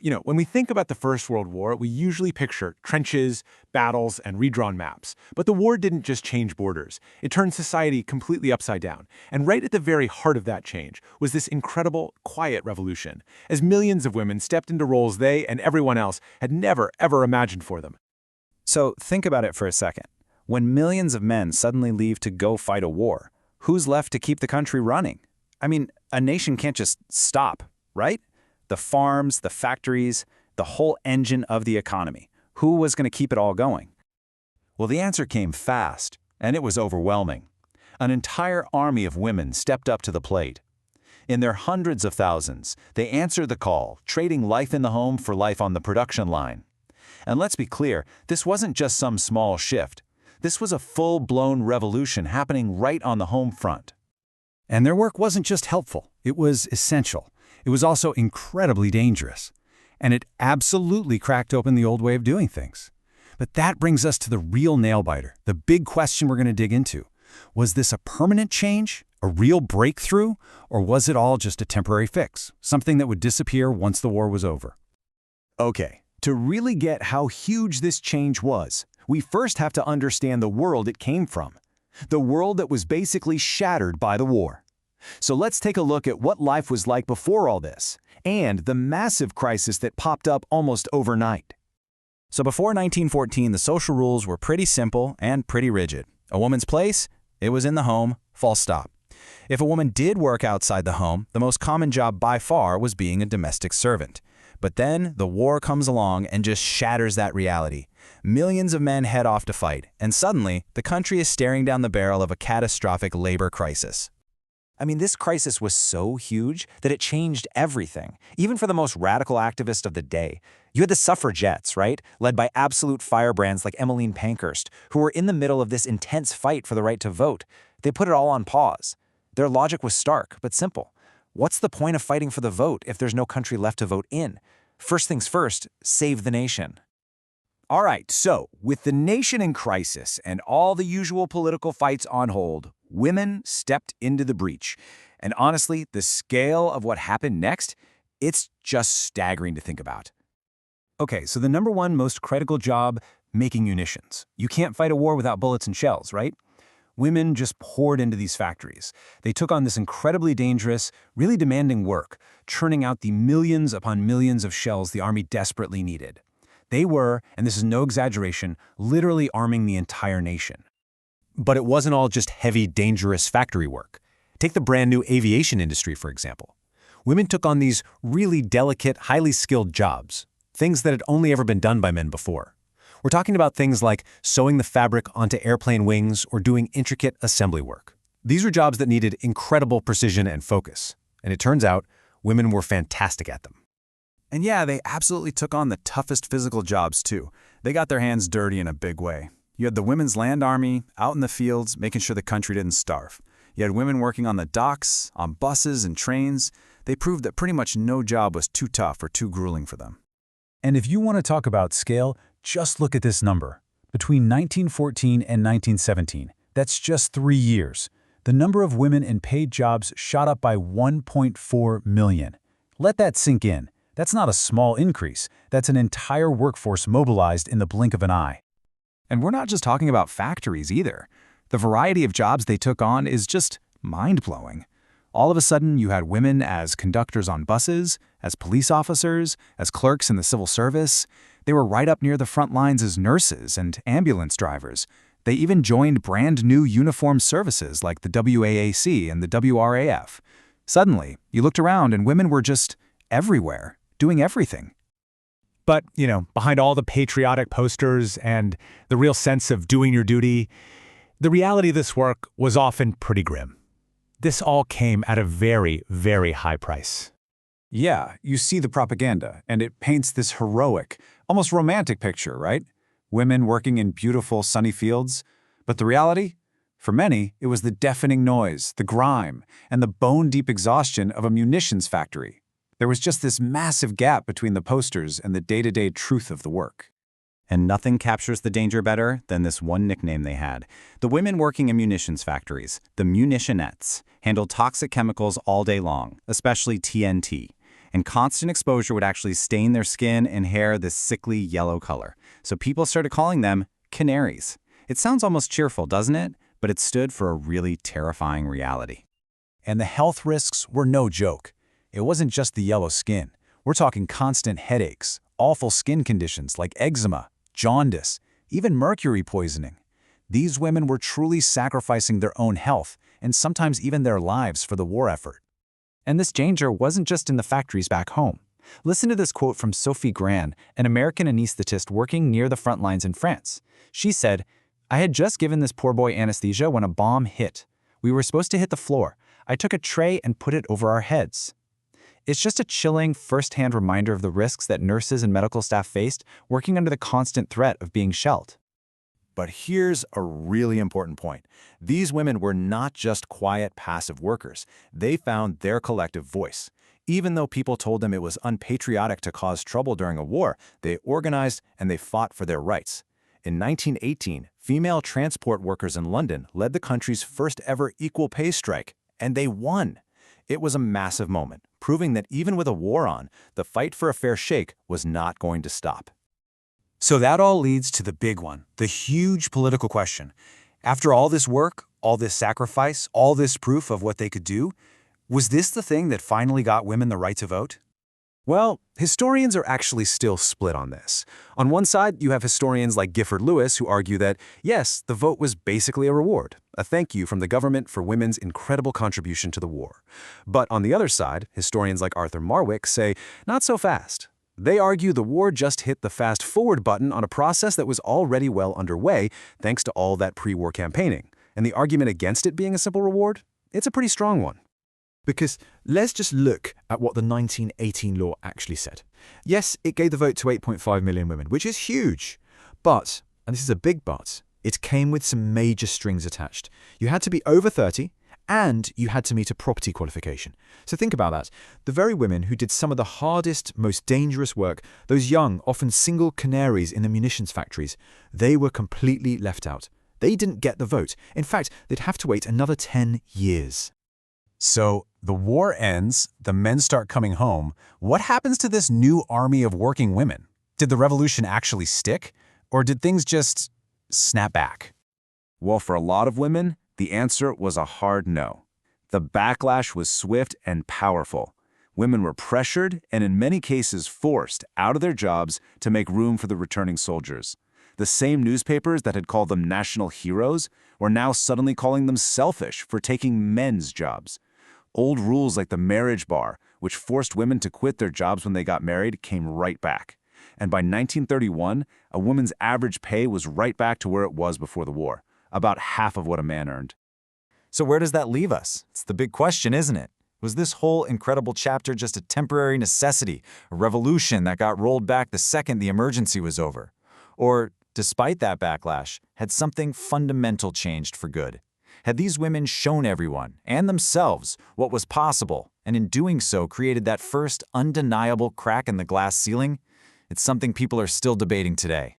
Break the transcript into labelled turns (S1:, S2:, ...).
S1: When we think about the First World War, we usually picture trenches, battles, and redrawn maps. But the war didn't just change borders. It turned society completely upside down. And right at the very heart of that change was this incredible, quiet revolution, as millions of women stepped into roles they and everyone else had never, ever imagined for them.
S2: So think about it for a second. When millions of men suddenly leave to go fight a war, who's left to keep the country running? I mean, a nation can't just stop, right? The farms, the factories, the whole engine of the economy. Who was going to keep it all going?
S3: Well, the answer came fast, and it was overwhelming. An entire army of women stepped up to the plate. In their hundreds of thousands, they answered the call, trading life in the home for life on the production line. And let's be clear, this wasn't just some small shift. This was a full-blown revolution happening right on the home front.
S4: And their work wasn't just helpful, it was essential. It was also incredibly dangerous. And it absolutely cracked open the old way of doing things. But that brings us to the real nail-biter, the big question we're going to dig into. Was this a permanent change, a real breakthrough, or was it all just a temporary fix, something that would disappear once the war was over?
S5: Okay, to really get how huge this change was, we first have to understand the world it came from. The world that was basically shattered by the war. So let's take a look at what life was like before all this, and the massive crisis that popped up almost overnight.
S2: So before 1914, the social rules were pretty simple and pretty rigid. A woman's place? It was in the home, full stop. If a woman did work outside the home, the most common job by far was being a domestic servant. But then the war comes along and just shatters that reality. Millions of men head off to fight, and suddenly the country is staring down the barrel of a catastrophic labor crisis.
S6: I mean, this crisis was so huge that it changed everything, even for the most radical activists of the day. You had the suffragettes, right, led by absolute firebrands like Emmeline Pankhurst, who were in the middle of this intense fight for the right to vote. They put it all on pause. Their logic was stark, but simple. What's the point of fighting for the vote if there's no country left to vote in? First things first, save the nation.
S5: All right, so with the nation in crisis and all the usual political fights on hold, women stepped into the breach. And honestly, the scale of what happened next, it's just staggering to think about. Okay, so the number one most critical job, making munitions. You can't fight a war without bullets and shells, right? Women just poured into these factories. They took on this incredibly dangerous, really demanding work, churning out the millions upon millions of shells the army desperately needed. They were, and this is no exaggeration, literally arming the entire nation.
S7: But it wasn't all just heavy, dangerous factory work. Take the brand new aviation industry, for example. Women took on these really delicate, highly skilled jobs, things that had only ever been done by men before. We're talking about things like sewing the fabric onto airplane wings or doing intricate assembly work. These were jobs that needed incredible precision and focus. And it turns out, women were fantastic at them.
S2: And yeah, they absolutely took on the toughest physical jobs too. They got their hands dirty in a big way. You had the Women's Land Army out in the fields making sure the country didn't starve. You had women working on the docks, on buses and trains. They proved that pretty much no job was too tough or too grueling for them.
S4: And if you want to talk about scale, just look at this number. Between 1914 and 1917, that's just 3 years, the number of women in paid jobs shot up by 1.4 million. Let that sink in. That's not a small increase. That's an entire workforce mobilized in the blink of an eye.
S5: And we're not just talking about factories either. The variety of jobs they took on is just mind-blowing. All of a sudden, you had women as conductors on buses, as police officers, as clerks in the civil service. They were right up near the front lines as nurses and ambulance drivers. They even joined brand new uniformed services like the WAAC and the WRAF. Suddenly, you looked around and women were just everywhere, doing everything.
S1: But, behind all the patriotic posters and the real sense of doing your duty, the reality of this work was often pretty grim. This all came at a very, very high price.
S5: Yeah, you see the propaganda, and it paints this heroic, almost romantic picture, right? Women working in beautiful, sunny fields. But the reality? For many, it was the deafening noise, the grime, and the bone-deep exhaustion of a munitions factory. There was just this massive gap between the posters and the day-to-day truth of the work.
S2: And nothing captures the danger better than this one nickname they had. The women working in munitions factories, the Munitionettes, handled toxic chemicals all day long, especially TNT. And constant exposure would actually stain their skin and hair this sickly yellow color. So people started calling them canaries. It sounds almost cheerful, doesn't it? But it stood for a really terrifying reality.
S5: And the health risks were no joke. It wasn't just the yellow skin. We're talking constant headaches, awful skin conditions like eczema, jaundice, even mercury poisoning. These women were truly sacrificing their own health and sometimes even their lives for the war effort. And this danger wasn't just in the factories back home. Listen to this quote from Sophie Gran, an American anesthetist working near the front lines in France. She said, "I had just given this poor boy anesthesia when a bomb hit. We were supposed to hit the floor. I took a tray and put it over our heads." It's just a chilling, first-hand reminder of the risks that nurses and medical staff faced working under the constant threat of being shelled. But here's a really important point. These women were not just quiet, passive workers. They found their collective voice. Even though people told them it was unpatriotic to cause trouble during a war, they organized and they fought for their rights. In 1918, female transport workers in London led the country's first ever equal pay strike, and they won. It was a massive moment, proving that even with a war on, the fight for a fair shake was not going to stop. So that all leads to the big one, the huge political question. After all this work, all this sacrifice, all this proof of what they could do, was this the thing that finally got women the right to vote?
S1: Well, historians are actually still split on this. On one side, you have historians like Gifford Lewis who argue that, yes, the vote was basically a reward, a thank you from the government for women's incredible contribution to the war. But on the other side, historians like Arthur Marwick say, not so fast. They argue the war just hit the fast-forward button on a process that was already well underway thanks to all that pre-war campaigning. And the argument against it being a simple reward? It's a pretty strong one.
S8: Because let's just look at what the 1918 law actually said. Yes, it gave the vote to 8.5 million women, which is huge. But, and this is a big but, it came with some major strings attached. You had to be over 30, and you had to meet a property qualification. So think about that. The very women who did some of the hardest, most dangerous work, those young, often single canaries in the munitions factories, they were completely left out. They didn't get the vote. In fact, they'd have to wait another 10 years.
S5: So the war ends, the men start coming home. What happens to this new army of working women? Did the revolution actually stick? Or did things just snap back? Well, for a lot of women, the answer was a hard no. The backlash was swift and powerful. Women were pressured and in many cases forced out of their jobs to make room for the returning soldiers. The same newspapers that had called them national heroes were now suddenly calling them selfish for taking men's jobs. Old rules like the marriage bar, which forced women to quit their jobs when they got married, came right back. And by 1931, a woman's average pay was right back to where it was before the war, about half of what a man earned. So where does that leave us? It's the big question, isn't it? Was this whole incredible chapter just a temporary necessity, a revolution that got rolled back the second the emergency was over? Or, despite that backlash, had something fundamental changed for good? Had these women shown everyone, and themselves, what was possible, and in doing so created that first undeniable crack in the glass ceiling? It's something people are still debating today.